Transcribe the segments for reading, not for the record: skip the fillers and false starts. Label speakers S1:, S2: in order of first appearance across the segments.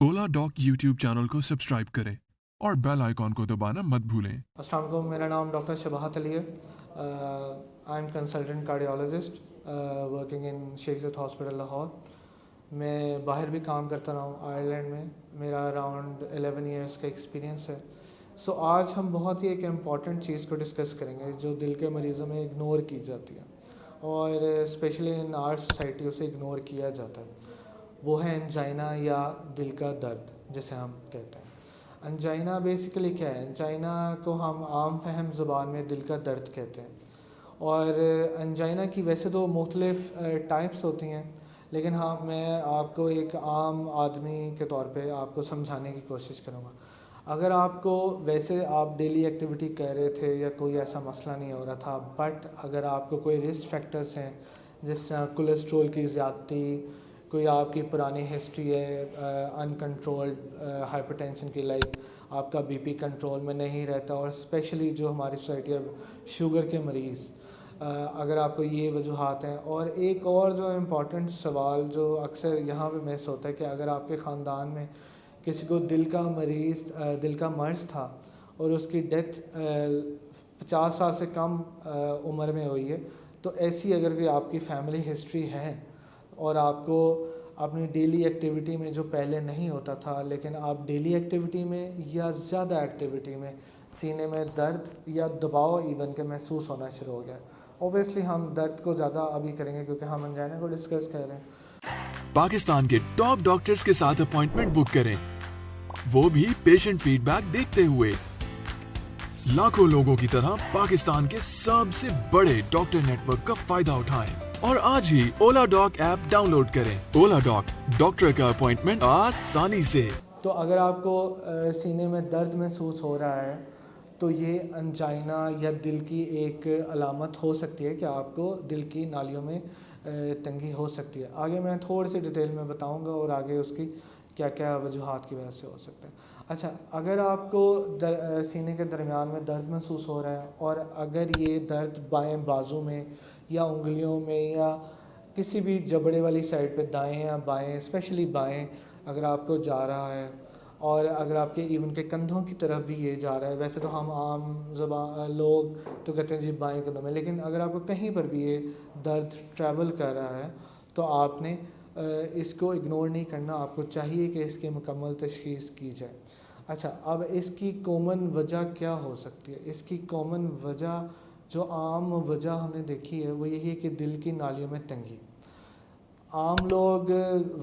S1: ओला dock YouTube channel को subscribe करें और बेल आइकॉन को दबाना मत भूलें।
S2: अस्सलाम वालेकुम, मेरा नाम डॉक्टर शबाहत अली है। I am consultant cardiologist working in Sheikh Zayed hospital Lahore. मैं बाहर भी काम करता रहा हूँ आयरलैंड में। मेरा अराउंड 11 इयर्स का एक्सपीरियंस है। आज हम बहुत ही एक इम्पॉर्टेंट चीज़ को डिस्कस करेंगे जो दिल के मरीज़ों में इग्नोर की जाती है और स्पेशली इन आवर सोसाइटी उसे इग्नोर किया जाता है। वो है एंजाइना या दिल का दर्द जिसे हम कहते हैं। एंजाइना बेसिकली क्या है? एंजाइना को हम आम फहम ज़ुबान में दिल का दर्द कहते हैं। और एंजाइना की वैसे तो मुख्तलिफ़ टाइप्स होती हैं, लेकिन हाँ, मैं आपको एक आम आदमी के तौर पे आपको समझाने की कोशिश करूँगा। अगर आपको वैसे आप डेली एक्टिविटी कर रहे थे या कोई ऐसा मसला नहीं हो रहा था, बट अगर आपको कोई रिस्क फैक्टर्स हैं जैसे कोलेस्ट्रॉल की ज़्यादती, कोई आपकी पुरानी हिस्ट्री है अनकंट्रोल्ड हाइपरटेंशन की, लाइक आपका बीपी कंट्रोल में नहीं रहता, और स्पेशली जो हमारी सोसाइटी है शुगर के मरीज़, अगर आपको ये वजूहात हैं। और एक और जो इम्पॉर्टेंट सवाल जो अक्सर यहाँ पे मिस होता है कि अगर आपके ख़ानदान में किसी को दिल का मर्ज़ था और उसकी डेथ 50 साल से कम उम्र में हुई है, तो ऐसी अगर कोई आपकी फैमिली हिस्ट्री है और आपको अपनी डेली एक्टिविटी में जो पहले नहीं होता था, लेकिन आप डेली एक्टिविटी में या ज़्यादा एक्टिविटी में सीने में दर्द या दबाव इवन के महसूस होना शुरू हो गया। ऑब्वियसली हम दर्द को ज़्यादा अभी करेंगे क्योंकि हम एंजाइना को डिस्कस कर रहे हैं।
S1: पाकिस्तान के टॉप डॉक्टर्स के साथ अपॉइंटमेंट बुक करें, वो भी पेशेंट फीडबैक देखते हुए। लाखों लोगों की तरह पाकिस्तान के सबसे बड़े डॉक्टर नेटवर्क का फायदा उठाएं और आज ही ओला डॉक ऐप डाउनलोड करें। ओला डॉक, डॉक्टर का अपॉइंटमेंट आसानी से।
S2: तो अगर आपको सीने में दर्द महसूस हो रहा है तो ये एंजाइना या दिल की एक अलामत हो सकती है कि आपको दिल की नालियों में तंगी हो सकती है। आगे मैं थोड़ी सी डिटेल में बताऊंगा और आगे उसकी क्या क्या वजूहात की वजह से हो सकता है। अच्छा, अगर आपको सीने के दरमियान में दर्द महसूस हो रहा है और अगर ये दर्द बाएं बाजू में या उंगलियों में या किसी भी जबड़े वाली साइड पे, दाएं या बाएं, स्पेशली बाएं अगर आपको जा रहा है, और अगर आपके इवन के कंधों की तरफ भी ये जा रहा है, वैसे तो हम आम लोग तो कहते हैं जी बाएं कंधों में, लेकिन अगर आपको कहीं पर भी ये दर्द ट्रैवल कर रहा है तो आपने इसको इग्नोर नहीं करना। आपको चाहिए कि इसकी मुकम्मल तशख़ीस की जाए। अच्छा, अब इसकी कॉमन वजह क्या हो सकती है? इसकी कॉमन वजह जो आम वजह हमने देखी है वो यही है कि दिल की नालियों में तंगी। आम लोग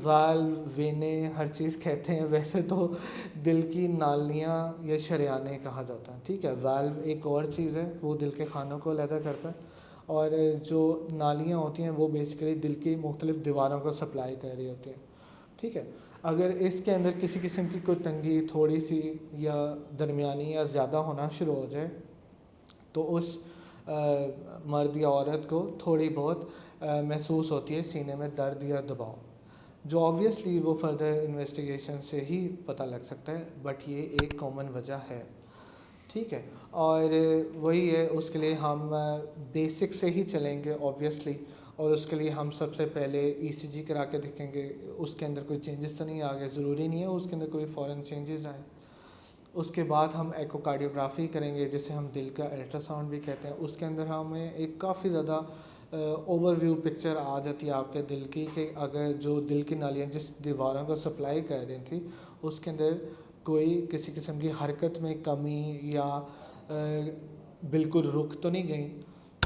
S2: वाल्व, वेने, हर चीज़ कहते हैं, वैसे तो दिल की नालियाँ या शरियाने कहा जाता है। ठीक है, वाल्व एक और चीज़ है, वो दिल के खानों को अलहदा करता है, और जो नालियाँ होती हैं वो बेसिकली दिल की मुख्तलिफ़ दीवारों को सप्लाई कर रही होती हैं। ठीक है, अगर इसके अंदर किसी किस्म की कोई तंगी थोड़ी सी या दरमियानी या ज़्यादा होना शुरू हो जाए तो उस मर्द या औरत को थोड़ी बहुत महसूस होती है सीने में दर्द या दबाव, जो ऑब्वियसली वो फर्दर इन्वेस्टिगेशन से ही पता लग सकता है, बट ये एक कॉमन वजह है। ठीक है, और वही है, उसके लिए हम बेसिक से ही चलेंगे ऑब्वियसली, और उसके लिए हम सबसे पहले ईसीजी करा के देखेंगे उसके अंदर कोई चेंजेस तो नहीं आ गए। ज़रूरी नहीं है उसके अंदर कोई फ़ॉरेन चेंजेस आए। उसके बाद हम एकोकार्डियोग्राफी करेंगे जिसे हम दिल का अल्ट्रासाउंड भी कहते हैं। उसके अंदर हमें एक काफ़ी ज़्यादा ओवरव्यू पिक्चर आ जाती है आपके दिल की, कि अगर जो दिल की नालियाँ जिस दीवारों को सप्लाई कर रही थी उसके अंदर कोई किसी किस्म की हरकत में कमी या बिल्कुल रुक तो नहीं गई,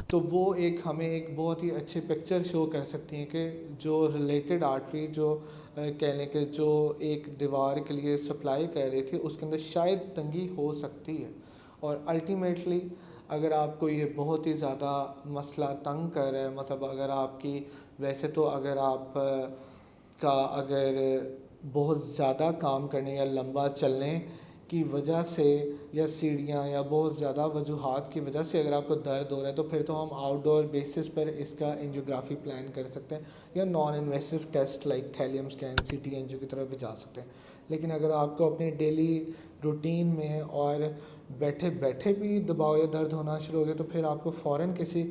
S2: तो वो एक हमें एक बहुत ही अच्छी पिक्चर शो कर सकती हैं कि जो रिलेटेड आर्टरी जो कह लें कि जो एक दीवार के लिए सप्लाई कर रही थी उसके अंदर शायद तंगी हो सकती है। और अल्टीमेटली अगर आपको ये बहुत ही ज़्यादा मसला तंग कर रहा है, मतलब अगर आपकी वैसे तो अगर आप का अगर बहुत ज़्यादा काम करने या लंबा चलने की वजह से या सीढ़ियाँ या बहुत ज़्यादा वजूहात की वजह से अगर आपको दर्द हो रहा है तो फिर तो हम आउटडोर बेसिस पर इसका एंजियोग्राफी प्लान कर सकते हैं या non invasive test like thallium scan, CT angio की तरफ भी जा सकते हैं। लेकिन अगर आपको अपनी डेली रूटीन में और बैठे बैठे भी दबाव या दर्द होना शुरू हो गया तो फिर आपको फ़ौरन किसी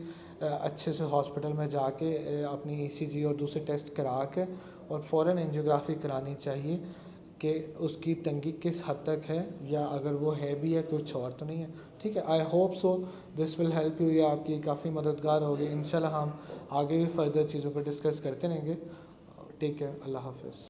S2: अच्छे से हॉस्पिटल में जाके अपनी ईसीजी और दूसरे टेस्ट करा के और फ़ौरन एंजियोग्राफी करानी चाहिए, کہ اس کی تنگی کس حد تک ہے، یا اگر وہ ہے بھی ہے کچھ اور تو نہیں ہے. ٹھیک ہے، I hope so this will help you, یہ آپ کی کافی مددگار ہوگی. انشاءاللہ ہم آگے بھی فردر چیزوں پر ڈسکس کرتے رہیں گے. ٹیک کیئر، اللہ حافظ.